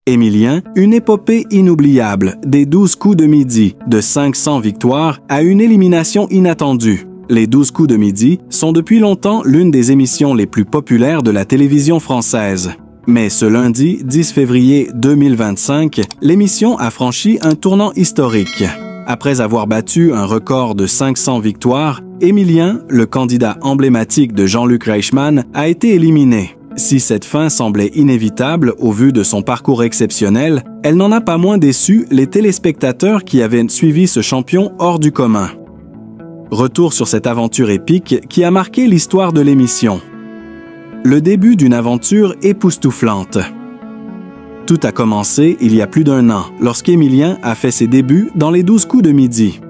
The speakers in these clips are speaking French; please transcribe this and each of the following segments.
Émilien, une épopée inoubliable, des 12 coups de midi, de 500 victoires à une élimination inattendue. Les 12 coups de midi sont depuis longtemps l'une des émissions les plus populaires de la télévision française. Mais ce lundi 10 février 2025, l'émission a franchi un tournant historique. Après avoir battu un record de 500 victoires, Émilien, le candidat emblématique de Jean-Luc Reichmann, a été éliminé. Si cette fin semblait inévitable au vu de son parcours exceptionnel, elle n'en a pas moins déçu les téléspectateurs qui avaient suivi ce champion hors du commun. Retour sur cette aventure épique qui a marqué l'histoire de l'émission. Le début d'une aventure époustouflante. Tout a commencé il y a plus d'1 an, lorsqu'Émilien a fait ses débuts dans les 12 coups de midi.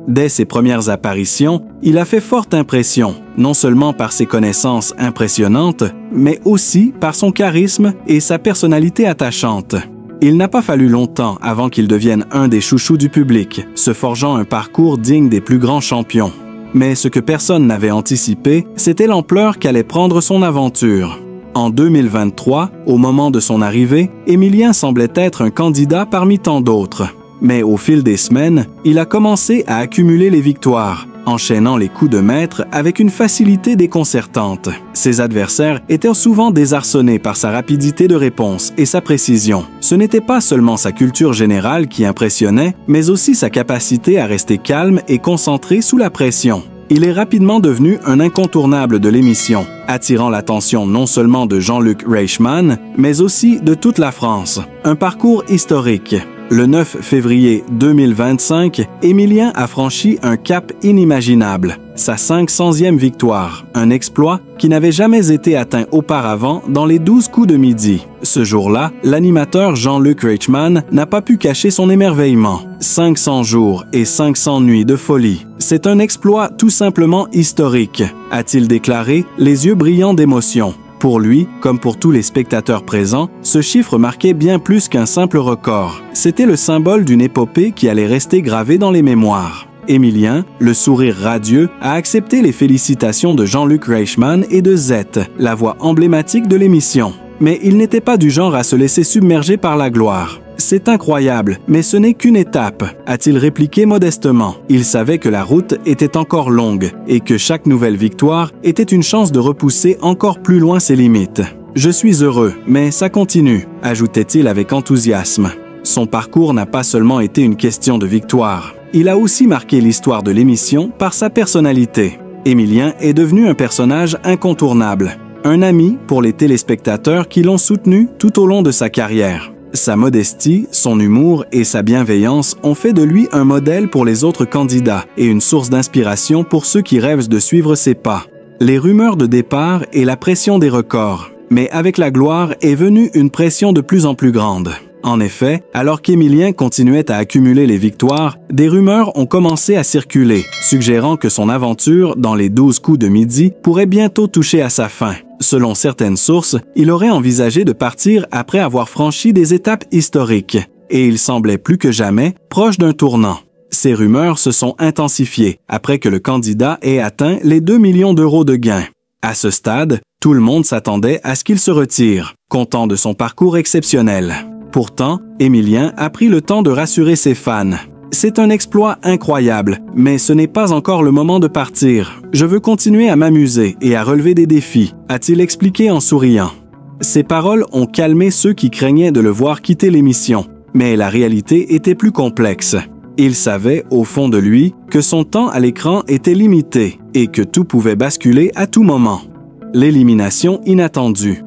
Dès ses premières apparitions, il a fait forte impression, non seulement par ses connaissances impressionnantes, mais aussi par son charisme et sa personnalité attachante. Il n'a pas fallu longtemps avant qu'il devienne un des chouchous du public, se forgeant un parcours digne des plus grands champions. Mais ce que personne n'avait anticipé, c'était l'ampleur qu'allait prendre son aventure. En 2023, au moment de son arrivée, Émilien semblait être un candidat parmi tant d'autres. Mais au fil des semaines, il a commencé à accumuler les victoires, enchaînant les coups de maître avec une facilité déconcertante. Ses adversaires étaient souvent désarçonnés par sa rapidité de réponse et sa précision. Ce n'était pas seulement sa culture générale qui impressionnait, mais aussi sa capacité à rester calme et concentré sous la pression. Il est rapidement devenu un incontournable de l'émission, attirant l'attention non seulement de Jean-Luc Reichmann, mais aussi de toute la France. Un parcours historique. Le 9 février 2025, Émilien a franchi un cap inimaginable, sa 500e victoire, un exploit qui n'avait jamais été atteint auparavant dans les 12 coups de midi. Ce jour-là, l'animateur Jean-Luc Reichmann n'a pas pu cacher son émerveillement. 500 jours et 500 nuits de folie. C'est un exploit tout simplement historique, a-t-il déclaré, les yeux brillants d'émotion. Pour lui, comme pour tous les spectateurs présents, ce chiffre marquait bien plus qu'un simple record. C'était le symbole d'une épopée qui allait rester gravée dans les mémoires. Émilien, le sourire radieux, a accepté les félicitations de Jean-Luc Reichmann et de Zette, la voix emblématique de l'émission. Mais il n'était pas du genre à se laisser submerger par la gloire. C'est incroyable, mais ce n'est qu'une étape, a-t-il répliqué modestement. Il savait que la route était encore longue et que chaque nouvelle victoire était une chance de repousser encore plus loin ses limites. « Je suis heureux, mais ça continue », ajoutait-il avec enthousiasme. Son parcours n'a pas seulement été une question de victoire. Il a aussi marqué l'histoire de l'émission par sa personnalité. Émilien est devenu un personnage incontournable, un ami pour les téléspectateurs qui l'ont soutenu tout au long de sa carrière. Sa modestie, son humour et sa bienveillance ont fait de lui un modèle pour les autres candidats et une source d'inspiration pour ceux qui rêvent de suivre ses pas. Les rumeurs de départ et la pression des records. Mais avec la gloire est venue une pression de plus en plus grande. En effet, alors qu'Émilien continuait à accumuler les victoires, des rumeurs ont commencé à circuler, suggérant que son aventure dans les 12 coups de midi pourrait bientôt toucher à sa fin. Selon certaines sources, il aurait envisagé de partir après avoir franchi des étapes historiques, et il semblait plus que jamais proche d'un tournant. Ces rumeurs se sont intensifiées après que le candidat ait atteint les 2 millions d'euros de gains. À ce stade, tout le monde s'attendait à ce qu'il se retire, content de son parcours exceptionnel. Pourtant, Émilien a pris le temps de rassurer ses fans. C'est un exploit incroyable, mais ce n'est pas encore le moment de partir. Je veux continuer à m'amuser et à relever des défis, a-t-il expliqué en souriant. Ces paroles ont calmé ceux qui craignaient de le voir quitter l'émission, mais la réalité était plus complexe. Il savait, au fond de lui, que son temps à l'écran était limité et que tout pouvait basculer à tout moment. L'élimination inattendue.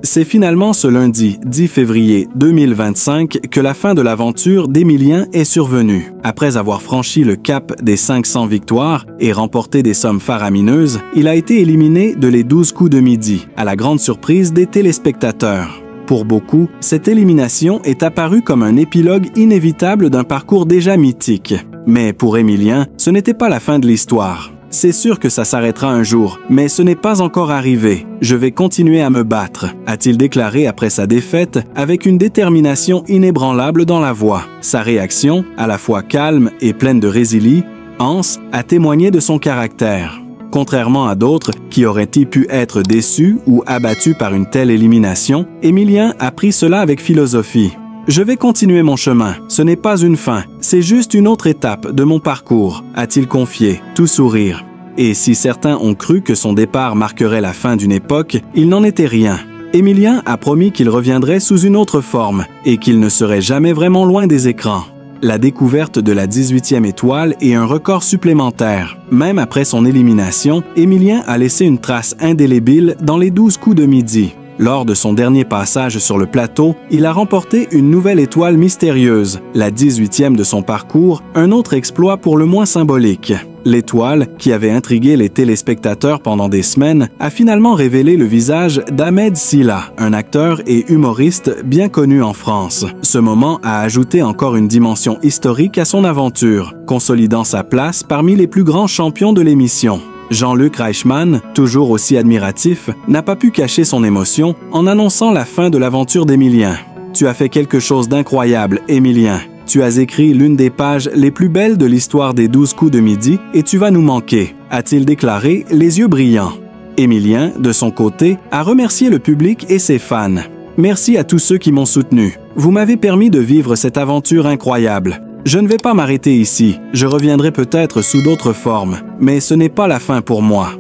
C'est finalement ce lundi 10 février 2025 que la fin de l'aventure d'Émilien est survenue. Après avoir franchi le cap des 500 victoires et remporté des sommes faramineuses, il a été éliminé de les 12 coups de midi, à la grande surprise des téléspectateurs. Pour beaucoup, cette élimination est apparue comme un épilogue inévitable d'un parcours déjà mythique. Mais pour Émilien, ce n'était pas la fin de l'histoire. C'est sûr que ça s'arrêtera un jour, mais ce n'est pas encore arrivé. Je vais continuer à me battre, a-t-il déclaré après sa défaite avec une détermination inébranlable dans la voix. Sa réaction, à la fois calme et pleine de résilience, a témoigné de son caractère. Contrairement à d'autres qui auraient-ils pu être déçus ou abattus par une telle élimination, Émilien a pris cela avec philosophie. « Je vais continuer mon chemin, ce n'est pas une fin, c'est juste une autre étape de mon parcours », a-t-il confié, tout sourire. Et si certains ont cru que son départ marquerait la fin d'une époque, il n'en était rien. Émilien a promis qu'il reviendrait sous une autre forme et qu'il ne serait jamais vraiment loin des écrans. La découverte de la 18e étoile est un record supplémentaire. Même après son élimination, Émilien a laissé une trace indélébile dans les 12 coups de midi. Lors de son dernier passage sur le plateau, il a remporté une nouvelle étoile mystérieuse, la 18e de son parcours, un autre exploit pour le moins symbolique. L'étoile, qui avait intrigué les téléspectateurs pendant des semaines, a finalement révélé le visage d'Ahmed Silla, un acteur et humoriste bien connu en France. Ce moment a ajouté encore une dimension historique à son aventure, consolidant sa place parmi les plus grands champions de l'émission. Jean-Luc Reichmann, toujours aussi admiratif, n'a pas pu cacher son émotion en annonçant la fin de l'aventure d'Émilien. « Tu as fait quelque chose d'incroyable, Émilien. Tu as écrit l'une des pages les plus belles de l'histoire des 12 coups de midi et tu vas nous manquer », a-t-il déclaré, les yeux brillants. Émilien, de son côté, a remercié le public et ses fans. « Merci à tous ceux qui m'ont soutenu. Vous m'avez permis de vivre cette aventure incroyable. Je ne vais pas m'arrêter ici, je reviendrai peut-être sous d'autres formes, mais ce n'est pas la fin pour moi. »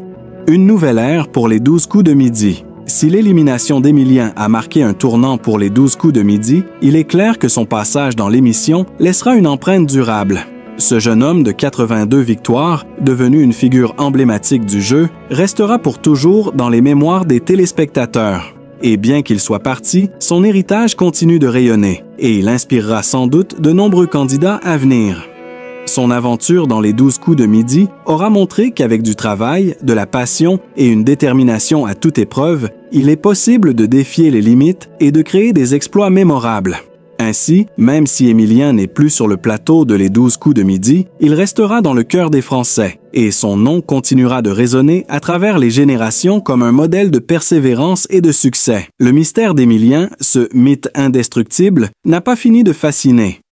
Une nouvelle ère pour les 12 coups de midi. Si l'élimination d'Émilien a marqué un tournant pour les 12 coups de midi, il est clair que son passage dans l'émission laissera une empreinte durable. Ce jeune homme de 82 victoires, devenu une figure emblématique du jeu, restera pour toujours dans les mémoires des téléspectateurs. Et bien qu'il soit parti, son héritage continue de rayonner, et il inspirera sans doute de nombreux candidats à venir. Son aventure dans les 12 coups de midi aura montré qu'avec du travail, de la passion et une détermination à toute épreuve, il est possible de défier les limites et de créer des exploits mémorables. Ainsi, même si Émilien n'est plus sur le plateau de les 12 coups de midi, il restera dans le cœur des Français et son nom continuera de résonner à travers les générations comme un modèle de persévérance et de succès. Le mystère d'Émilien, ce mythe indestructible, n'a pas fini de fasciner.